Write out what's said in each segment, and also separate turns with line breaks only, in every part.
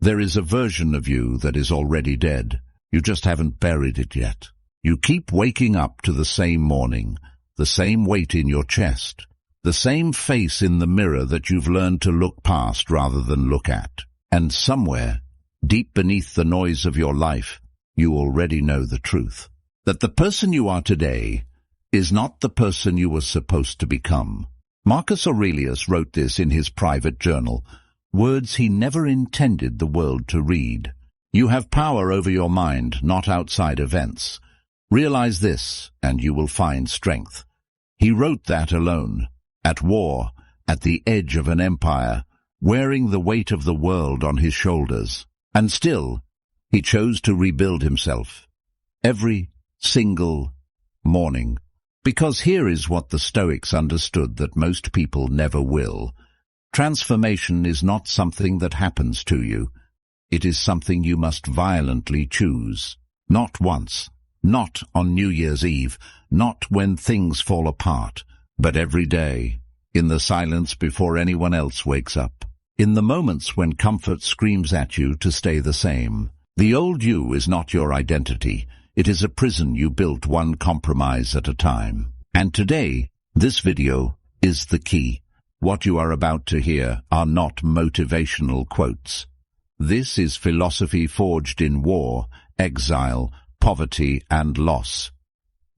There is a version of you that is already dead. You just haven't buried it yet. You keep waking up to the same morning, the same weight in your chest, the same face in the mirror that you've learned to look past rather than look at. And somewhere, deep beneath the noise of your life, you already know the truth. That the person you are today is not the person you were supposed to become. Marcus Aurelius wrote this in his private journal, words he never intended the world to read. You have power over your mind, not outside events. Realize this, and you will find strength. He wrote that alone, at war, at the edge of an empire, wearing the weight of the world on his shoulders. And still, he chose to rebuild himself. Every single morning. Because here is what the Stoics understood that most people never will. Transformation is not something that happens to you. It is something you must violently choose. Not once, not on New Year's Eve, not when things fall apart, but every day, in the silence before anyone else wakes up. In the moments when comfort screams at you to stay the same. The old you is not your identity. It is a prison you built one compromise at a time. And today, this video is the key. What you are about to hear are not motivational quotes. This is philosophy forged in war, exile, poverty, and loss.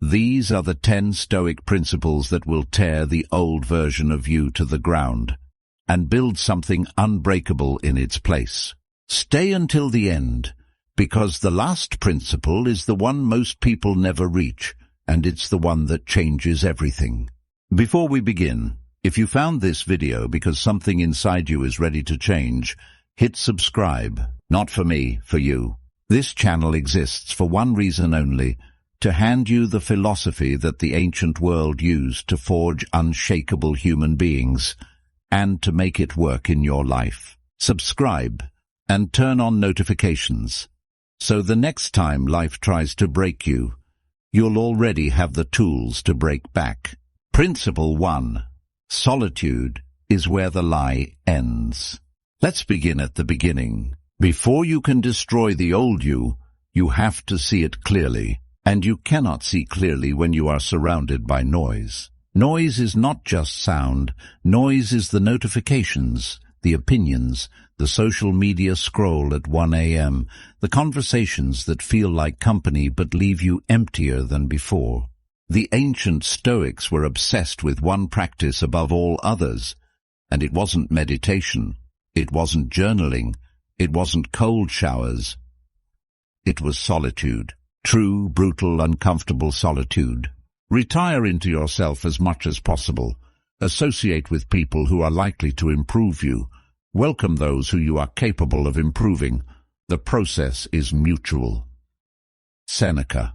These are the 10 Stoic principles that will tear the old version of you to the ground and build something unbreakable in its place. Stay until the end, because the last principle is the one most people never reach, and it's the one that changes everything. Before we begin, if you found this video because something inside you is ready to change, hit subscribe. Not for me, for you. This channel exists for one reason only, to hand you the philosophy that the ancient world used to forge unshakable human beings, and to make it work in your life. Subscribe, and turn on notifications. So the next time life tries to break you, you'll already have the tools to break back. Principle 1. Solitude is where the lie ends. Let's begin at the beginning. Before you can destroy the old you, you have to see it clearly. And you cannot see clearly when you are surrounded by noise. Noise is not just sound. Noise is the notifications, the opinions, the social media scroll at 1 a.m., the conversations that feel like company but leave you emptier than before. The ancient Stoics were obsessed with one practice above all others, and it wasn't meditation, it wasn't journaling, it wasn't cold showers. It was solitude. True, brutal, uncomfortable solitude. Retire into yourself as much as possible. Associate with people who are likely to improve you. Welcome those who you are capable of improving. The process is mutual. Seneca.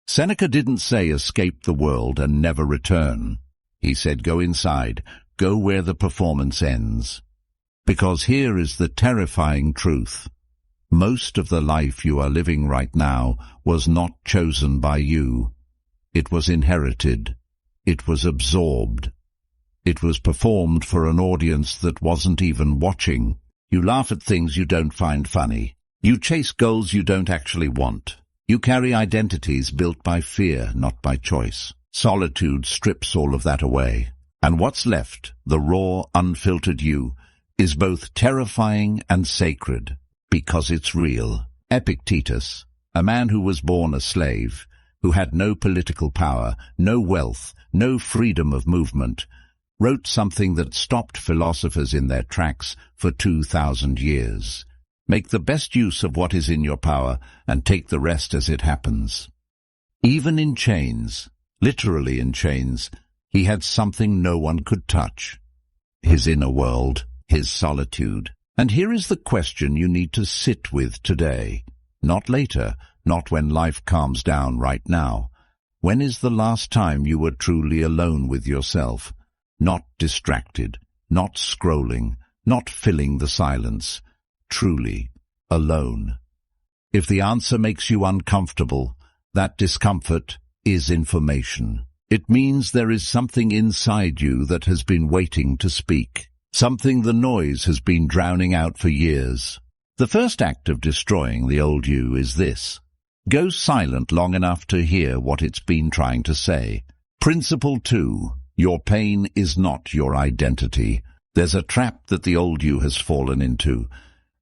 Seneca didn't say escape the world and never return. He said go inside, go where the performance ends. Because here is the terrifying truth. Most of the life you are living right now was not chosen by you. It was inherited. It was absorbed. It was performed for an audience that wasn't even watching. You laugh at things you don't find funny. You chase goals you don't actually want. You carry identities built by fear, not by choice. Solitude strips all of that away. And what's left, the raw, unfiltered you, is both terrifying and sacred, because it's real. Epictetus, a man who was born a slave, who had no political power, no wealth, no freedom of movement, wrote something that stopped philosophers in their tracks for 2,000 years. Make the best use of what is in your power and take the rest as it happens. Even in chains, literally in chains, he had something no one could touch. His inner world, his solitude. And here is the question you need to sit with today. Not later, not when life calms down right now. When is the last time you were truly alone with yourself? Not distracted, not scrolling, not filling the silence. Truly alone. If the answer makes you uncomfortable, that discomfort is information. It means there is something inside you that has been waiting to speak. Something the noise has been drowning out for years. The first act of destroying the old you is this. Go silent long enough to hear what it's been trying to say. Principle 2. Your pain is not your identity. There's a trap that the old you has fallen into,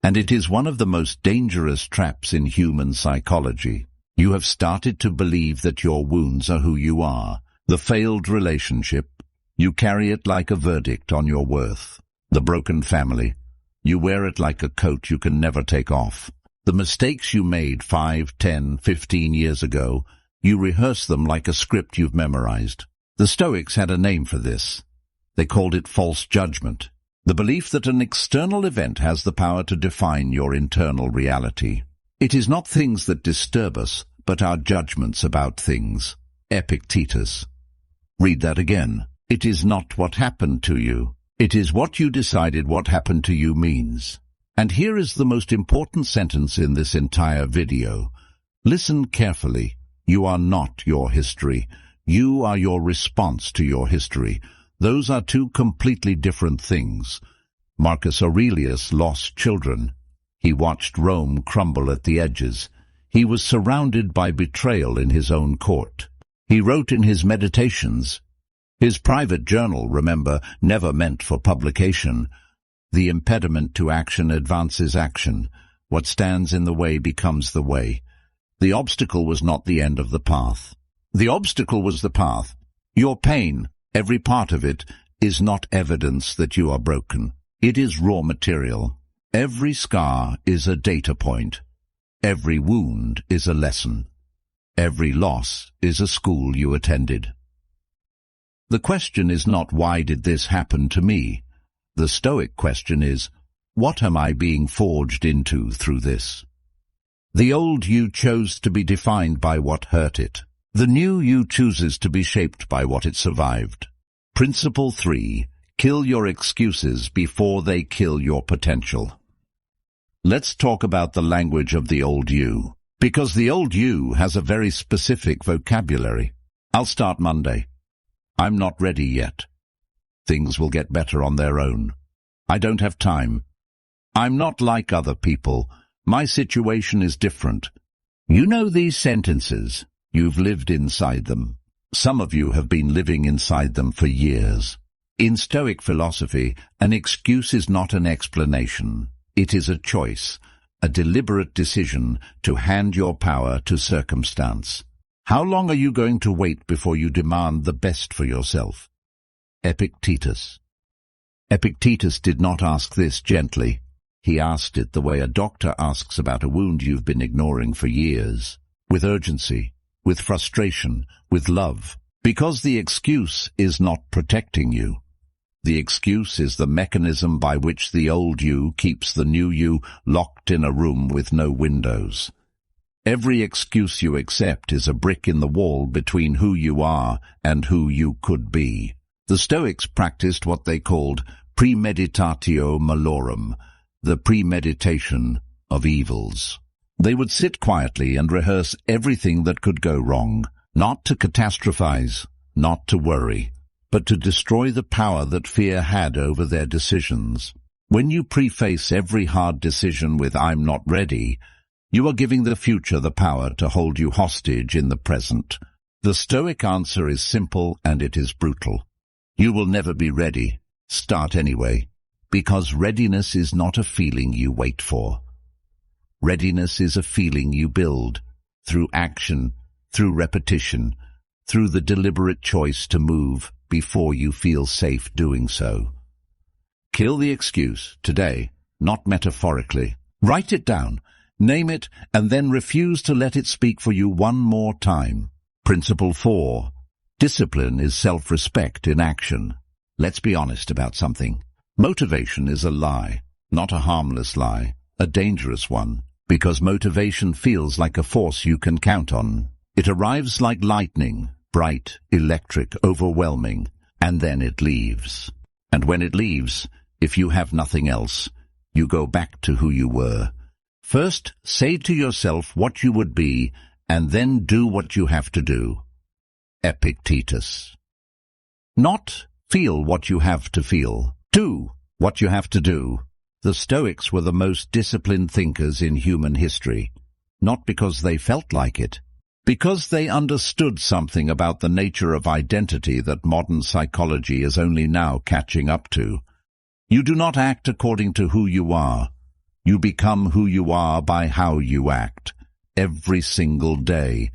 and it is one of the most dangerous traps in human psychology. You have started to believe that your wounds are who you are. The failed relationship, you carry it like a verdict on your worth. The broken family, you wear it like a coat you can never take off. The mistakes you made 5, 10, 15 years ago, you rehearse them like a script you've memorized. The Stoics had a name for this. They called it false judgment, the belief that an external event has the power to define your internal reality. It is not things that disturb us, but our judgments about things. Epictetus. Read that again. It is not what happened to you. It is what you decided what happened to you means. And here is the most important sentence in this entire video. Listen carefully. You are not your history. You are your response to your history. Those are two completely different things. Marcus Aurelius lost children. He watched Rome crumble at the edges. He was surrounded by betrayal in his own court. He wrote in his meditations, his private journal, remember, never meant for publication, "The impediment to action advances action. What stands in the way becomes the way." The obstacle was not the end of the path. The obstacle was the path. Your pain, every part of it, is not evidence that you are broken. It is raw material. Every scar is a data point. Every wound is a lesson. Every loss is a school you attended. The question is not, why did this happen to me? The Stoic question is, what am I being forged into through this? The old you chose to be defined by what hurt it. The new you chooses to be shaped by what it survived. Principle 3. Kill your excuses before they kill your potential. Let's talk about the language of the old you, because the old you has a very specific vocabulary. I'll start Monday. I'm not ready yet. Things will get better on their own. I don't have time. I'm not like other people. My situation is different. You know these sentences. You've lived inside them. Some of you have been living inside them for years. In Stoic philosophy, an excuse is not an explanation. It is a choice, a deliberate decision to hand your power to circumstance. How long are you going to wait before you demand the best for yourself? Epictetus. Epictetus did not ask this gently. He asked it the way a doctor asks about a wound you've been ignoring for years, with urgency, with frustration, with love, because the excuse is not protecting you. The excuse is the mechanism by which the old you keeps the new you locked in a room with no windows. Every excuse you accept is a brick in the wall between who you are and who you could be. The Stoics practiced what they called premeditatio malorum, the premeditation of evils. They would sit quietly and rehearse everything that could go wrong, not to catastrophize, not to worry, but to destroy the power that fear had over their decisions. When you preface every hard decision with "I'm not ready," you are giving the future the power to hold you hostage in the present. The Stoic answer is simple and it is brutal. You will never be ready. Start anyway, because readiness is not a feeling you wait for. Readiness is a feeling you build, through action, through repetition, through the deliberate choice to move before you feel safe doing so. Kill the excuse today, not metaphorically. Write it down, name it, and then refuse to let it speak for you one more time. Principle 4. Discipline is self-respect in action. Let's be honest about something. Motivation is a lie, not a harmless lie, a dangerous one, because motivation feels like a force you can count on. It arrives like lightning, bright, electric, overwhelming, and then it leaves. And when it leaves, if you have nothing else, you go back to who you were. First, say to yourself what you would be, and then do what you have to do. Epictetus. Not feel what you have to feel. Do what you have to do. The Stoics were the most disciplined thinkers in human history, not because they felt like it, because they understood something about the nature of identity that modern psychology is only now catching up to. You do not act according to who you are. You become who you are by how you act, every single day,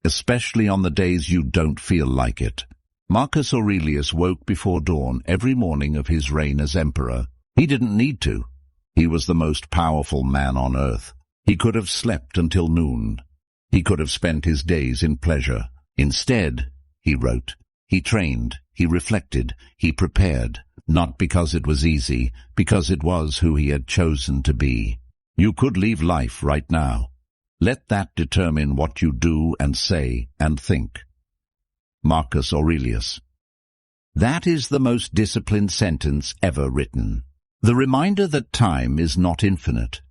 especially on the days you don't feel like it. Marcus Aurelius woke before dawn every morning of his reign as emperor. He didn't need to. He was the most powerful man on earth. He could have slept until noon. He could have spent his days in pleasure. Instead, he wrote, he trained, he reflected, he prepared, not because it was easy, because it was who he had chosen to be. You could leave life right now. Let that determine what you do and say and think. Marcus Aurelius. That is the most disciplined sentence ever written. The reminder that time is not infinite,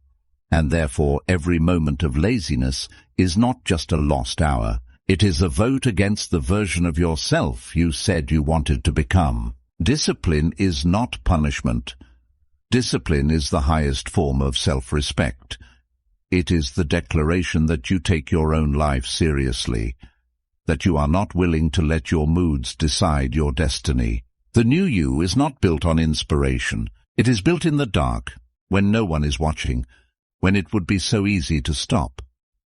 and therefore every moment of laziness is not just a lost hour. It is a vote against the version of yourself you said you wanted to become. Discipline is not punishment. Discipline is the highest form of self-respect. It is the declaration that you take your own life seriously, that you are not willing to let your moods decide your destiny. The new you is not built on inspiration. It is built in the dark, when no one is watching, when it would be so easy to stop.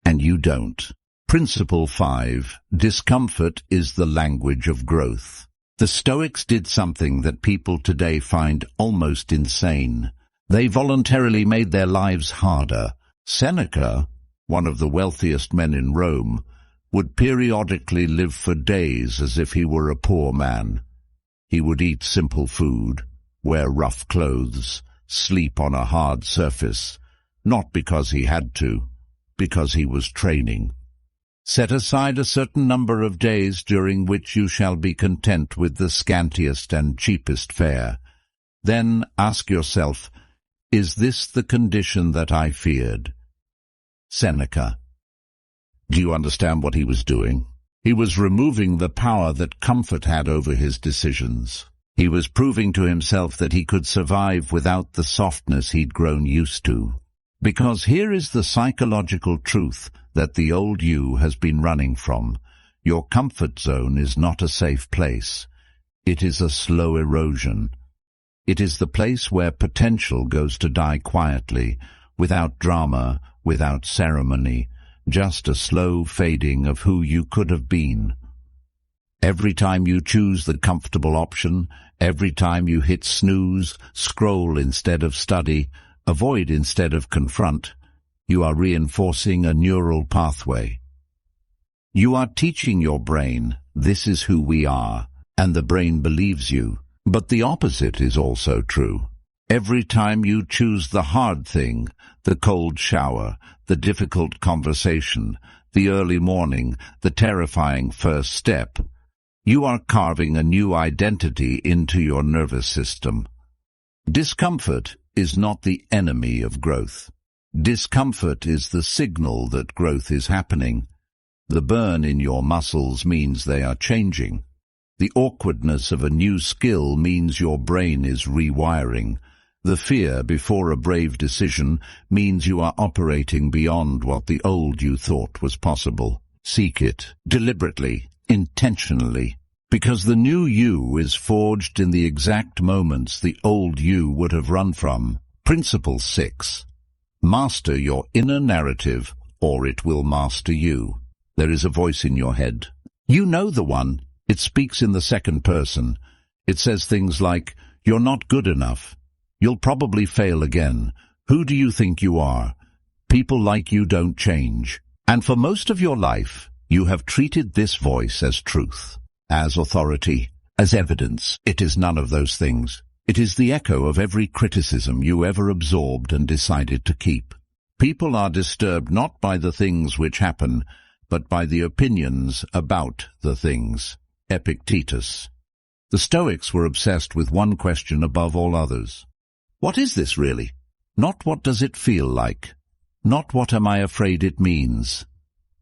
And you don't. Principle 5. Discomfort is the language of growth. The Stoics did something that people today find almost insane. They voluntarily made their lives harder. Seneca, one of the wealthiest men in Rome, would periodically live for days as if he were a poor man. He would eat simple food, wear rough clothes, sleep on a hard surface, not because he had to, because he was training. Set aside a certain number of days during which you shall be content with the scantiest and cheapest fare. Then ask yourself, is this the condition that I feared? Seneca. Do you understand what he was doing? He was removing the power that comfort had over his decisions. He was proving to himself that he could survive without the softness he'd grown used to. Because here is the psychological truth that the old you has been running from. Your comfort zone is not a safe place. It is a slow erosion. It is the place where potential goes to die quietly, without drama, without ceremony, just a slow fading of who you could have been. Every time you choose the comfortable option, every time you hit snooze, scroll instead of study, avoid instead of confront, you are reinforcing a neural pathway. You are teaching your brain, this is who we are, and the brain believes you. But the opposite is also true. Every time you choose the hard thing, the cold shower, the difficult conversation, the early morning, the terrifying first step, you are carving a new identity into your nervous system. Discomfort is not the enemy of growth. Discomfort is the signal that growth is happening. The burn in your muscles means they are changing. The awkwardness of a new skill means your brain is rewiring. The fear before a brave decision means you are operating beyond what the old you thought was possible. Seek it, deliberately, intentionally, because the new you is forged in the exact moments the old you would have run from. Principle 6. Master your inner narrative, or it will master you. There is a voice in your head. You know the one. It speaks in the second person. It says things like, "You're not good enough. You'll probably fail again. Who do you think you are? People like you don't change." And for most of your life, you have treated this voice as truth, as authority, as evidence. It is none of those things. It is the echo of every criticism you ever absorbed and decided to keep. People are disturbed not by the things which happen, but by the opinions about the things. Epictetus. The Stoics were obsessed with one question above all others. What is this really? Not what does it feel like? Not what am I afraid it means?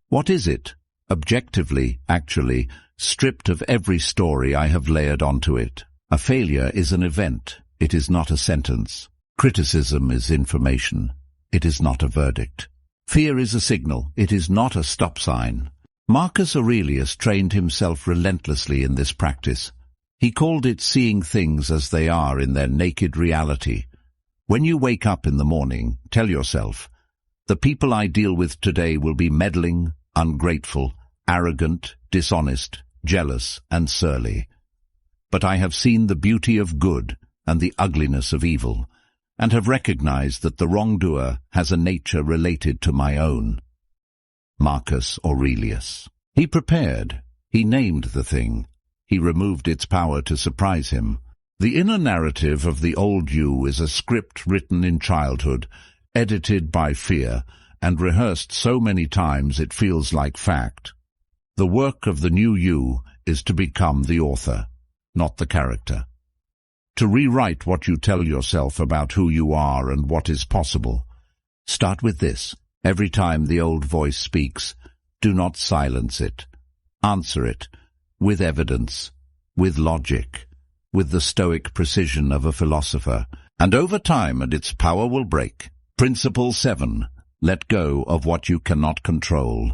What is it, objectively, actually, stripped of every story I have layered onto it? A failure is an event. It is not a sentence. Criticism is information. It is not a verdict. Fear is a signal. It is not a stop sign. Marcus Aurelius trained himself relentlessly in this practice. He called it seeing things as they are in their naked reality. When you wake up in the morning, tell yourself, the people I deal with today will be meddling, ungrateful, arrogant, dishonest, jealous, and surly. But I have seen the beauty of good and the ugliness of evil, and have recognized that the wrongdoer has a nature related to my own. Marcus Aurelius. He prepared. He named the thing. He removed its power to surprise him. The inner narrative of the old you is a script written in childhood, edited by fear, and rehearsed so many times it feels like fact. The work of the new you is to become the author, not the character. To rewrite what you tell yourself about who you are and what is possible. Start with this. Every time the old voice speaks, do not silence it. Answer it with evidence, with logic, with the stoic precision of a philosopher, and over time its power will break. Principle 7. Let go of what you cannot control.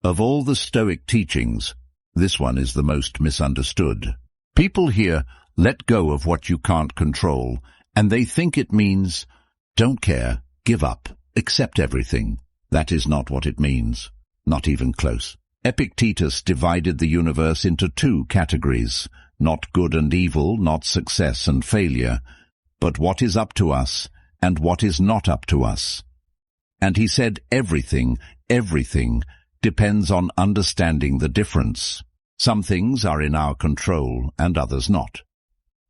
Of all the Stoic teachings, this one is the most misunderstood. People hear, let go of what you can't control, and they think it means, don't care, give up, accept everything. That is not what it means, not even close. Epictetus divided the universe into two categories, not good and evil, not success and failure, but what is up to us and what is not up to us. And he said everything depends on understanding the difference. Some things are in our control and others not.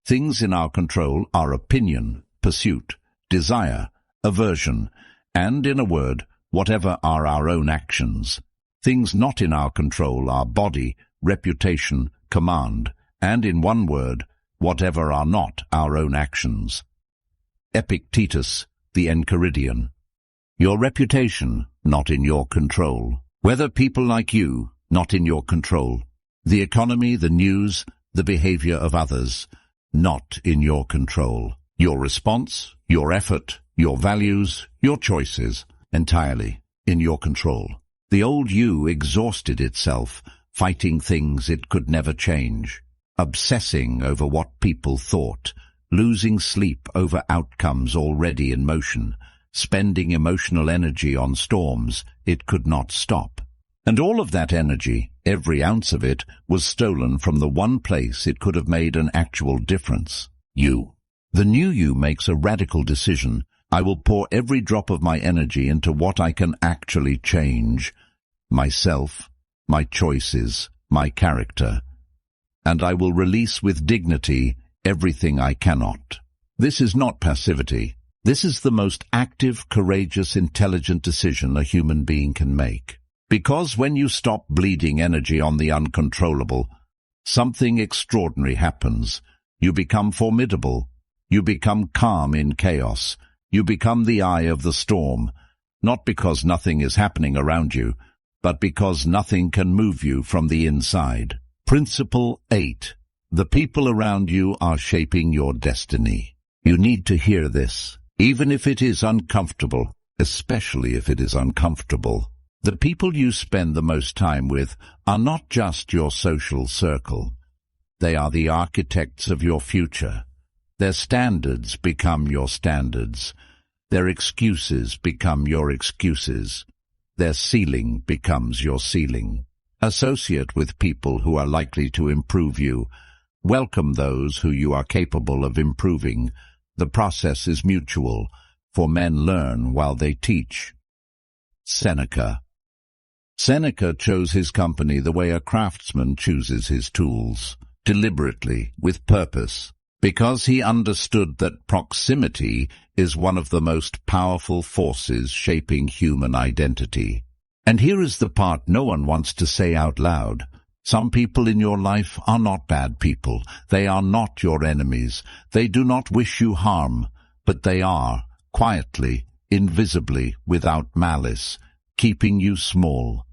Things in our control are opinion, pursuit, desire, aversion, and, in a word, whatever are our own actions. Things not in our control are body, reputation, command, and, in one word, whatever are not our own actions. Epictetus, the Enchiridion. Your reputation, not in your control. Whether people like you, not in your control. The economy, the news, the behavior of others, not in your control. Your response, your effort, your values, your choices, entirely in your control. The old you exhausted itself, fighting things it could never change, obsessing over what people thought, losing sleep over outcomes already in motion, spending emotional energy on storms it could not stop. And all of that energy, every ounce of it, was stolen from the one place it could have made an actual difference. You. The new you makes a radical decision. I will pour every drop of my energy into what I can actually change. Myself, my choices, my character. And I will release with dignity everything I cannot. This is not passivity. This is the most active, courageous, intelligent decision a human being can make. Because when you stop bleeding energy on the uncontrollable, something extraordinary happens. You become formidable. You become calm in chaos. You become the eye of the storm, not because nothing is happening around you, but because nothing can move you from the inside. Principle 8. The people around you are shaping your destiny. You need to hear this, even if it is uncomfortable, especially if it is uncomfortable. The people you spend the most time with are not just your social circle. They are the architects of your future. Their standards become your standards. Their excuses become your excuses. Their ceiling becomes your ceiling. Associate with people who are likely to improve you. Welcome those who you are capable of improving. The process is mutual, for men learn while they teach. Seneca. Seneca chose his company the way a craftsman chooses his tools, deliberately, with purpose, because he understood that proximity is one of the most powerful forces shaping human identity. And here is the part no one wants to say out loud. Some people in your life are not bad people. They are not your enemies. They do not wish you harm, but they are, quietly, invisibly, without malice, keeping you small.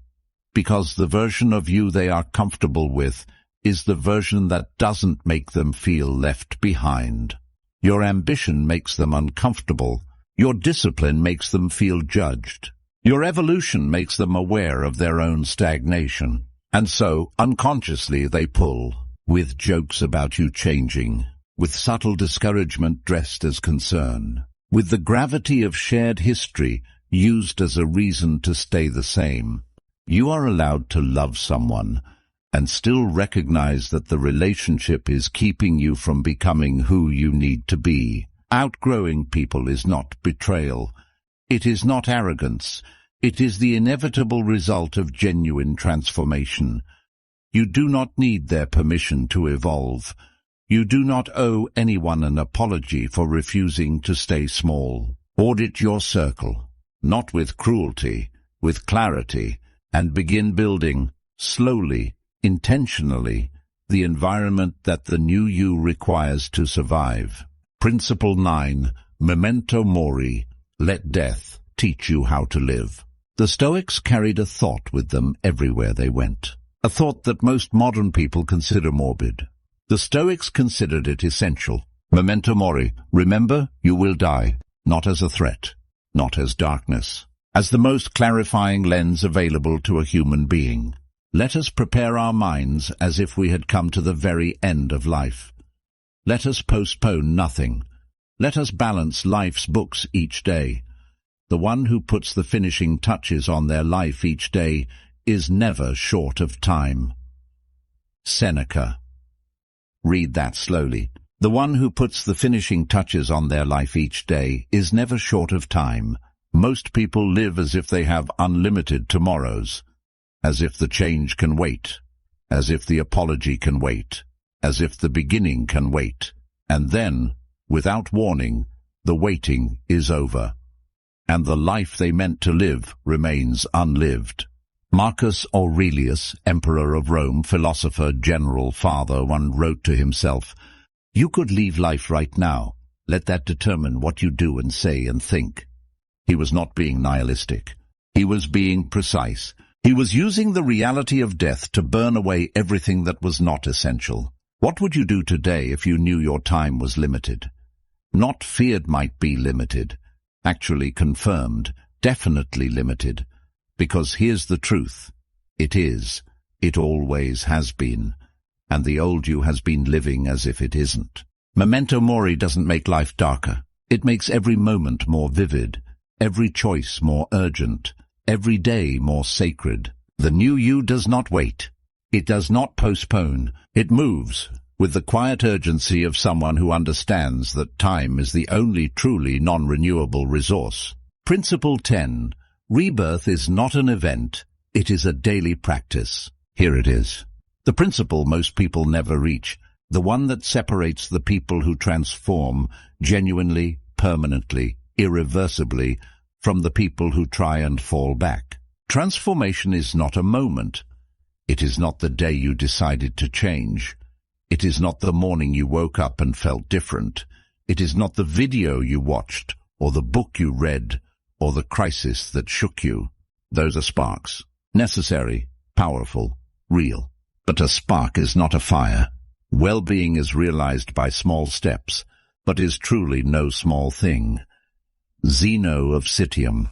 Because the version of you they are comfortable with is the version that doesn't make them feel left behind. Your ambition makes them uncomfortable. Your discipline makes them feel judged. Your evolution makes them aware of their own stagnation. And so, unconsciously, they pull, with jokes about you changing, with subtle discouragement dressed as concern, with the gravity of shared history used as a reason to stay the same. You are allowed to love someone and still recognize that the relationship is keeping you from becoming who you need to be. Outgrowing people is not betrayal. It is not arrogance. It is the inevitable result of genuine transformation. You do not need their permission to evolve. You do not owe anyone an apology for refusing to stay small. Audit your circle, not with cruelty, with clarity, and begin building, slowly, intentionally, the environment that the new you requires to survive. Principle 9, Memento Mori, let death teach you how to live. The Stoics carried a thought with them everywhere they went, a thought that most modern people consider morbid. The Stoics considered it essential. Memento Mori, remember, you will die, not as a threat, not as darkness, as the most clarifying lens available to a human being. Let us prepare our minds as if we had come to the very end of life. Let us postpone nothing. Let us balance life's books each day. The one who puts the finishing touches on their life each day is never short of time. Seneca. Read that slowly. The one who puts the finishing touches on their life each day is never short of time. Most people live as if they have unlimited tomorrows, as if the change can wait, as if the apology can wait, as if the beginning can wait, and then, without warning, the waiting is over, and the life they meant to live remains unlived. Marcus Aurelius, Emperor of Rome, philosopher, general, father, one wrote to himself, "You could leave life right now. Let that determine what you do and say and think." He was not being nihilistic. He was being precise. He was using the reality of death to burn away everything that was not essential. What would you do today if you knew your time was limited? Not feared might be limited, actually confirmed, definitely limited. Because here's the truth. It is. It always has been. And the old you has been living as if it isn't. Memento Mori doesn't make life darker. It makes every moment more vivid, every choice more urgent, every day more sacred. The new you does not wait. It does not postpone. It moves with the quiet urgency of someone who understands that time is the only truly non-renewable resource. Principle 10. Rebirth is not an event. It is a daily practice. Here it is. The principle most people never reach, the one that separates the people who transform genuinely, permanently, irreversibly, from the people who try and fall back. Transformation is not a moment. It is not the day you decided to change. It is not the morning you woke up and felt different. It is not the video you watched, or the book you read, or the crisis that shook you. Those are sparks. Necessary, powerful, real. But a spark is not a fire. Well-being is realized by small steps, but is truly no small thing. Zeno of Citium.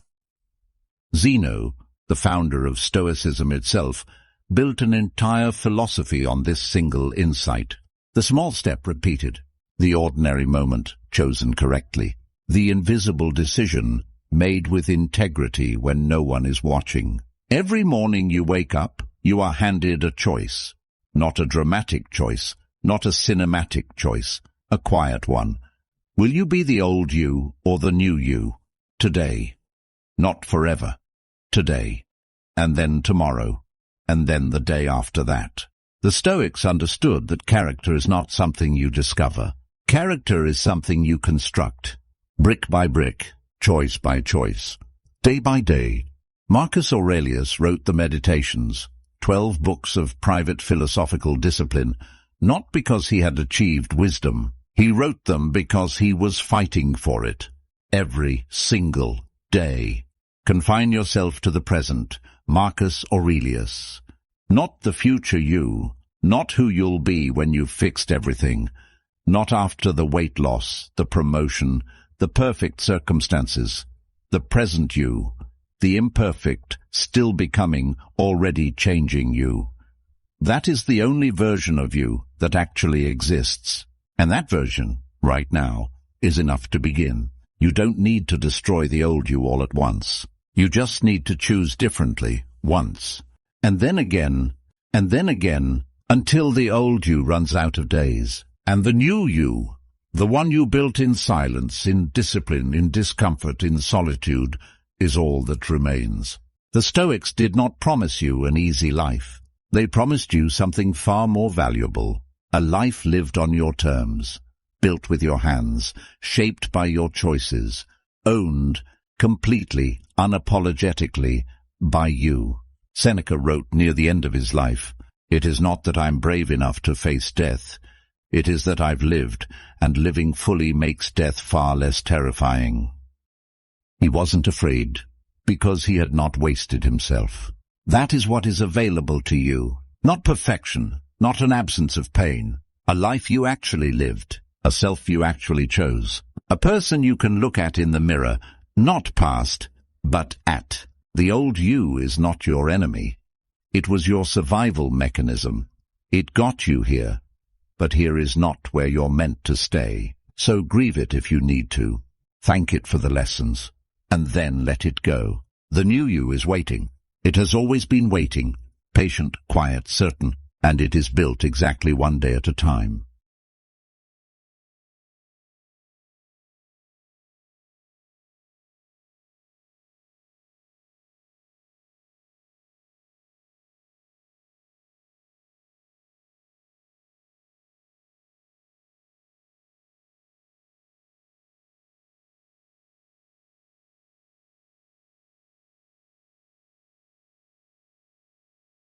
Zeno, the founder of Stoicism itself, built an entire philosophy on this single insight. The small step repeated, the ordinary moment chosen correctly, the invisible decision made with integrity when no one is watching. Every morning you wake up, you are handed a choice. Not a dramatic choice, not a cinematic choice, a quiet one. Will you be the old you or the new you? Today. Not forever. Today. And then tomorrow. And then the day after that. The Stoics understood that character is not something you discover. Character is something you construct. Brick by brick, choice by choice, day by day. Marcus Aurelius wrote the Meditations, 12 books of private philosophical discipline, not because he had achieved wisdom. He wrote them because he was fighting for it. Every single day. Confine yourself to the present. Marcus Aurelius. Not the future you, not who you'll be when you've fixed everything, Not after the weight loss, the promotion, the perfect circumstances. The present you, the imperfect, still becoming, already changing you. That is the only version of you that actually exists. And that version, right now, is enough to begin. You don't need to destroy the old you all at once. You just need to choose differently, once. And then again, until the old you runs out of days. And the new you, the one you built in silence, in discipline, in discomfort, in solitude, is all that remains. The Stoics did not promise you an easy life. They promised you something far more valuable, a life lived on your terms, built with your hands, shaped by your choices, owned completely, unapologetically, by you. Seneca wrote near the end of his life, "It is not that I'm brave enough to face death. It is that I've lived, and living fully makes death far less terrifying." He wasn't afraid, because he had not wasted himself. That is what is available to you. Not perfection, not an absence of pain. A life you actually lived, a self you actually chose. A person you can look at in the mirror, not past, but at. The old you is not your enemy. It was your survival mechanism. It got you here. But here is not where you're meant to stay. So grieve it if you need to. Thank it for the lessons. And then let it go. The new you is waiting. It has always been waiting. Patient, quiet, certain. And it is built exactly one day at a time.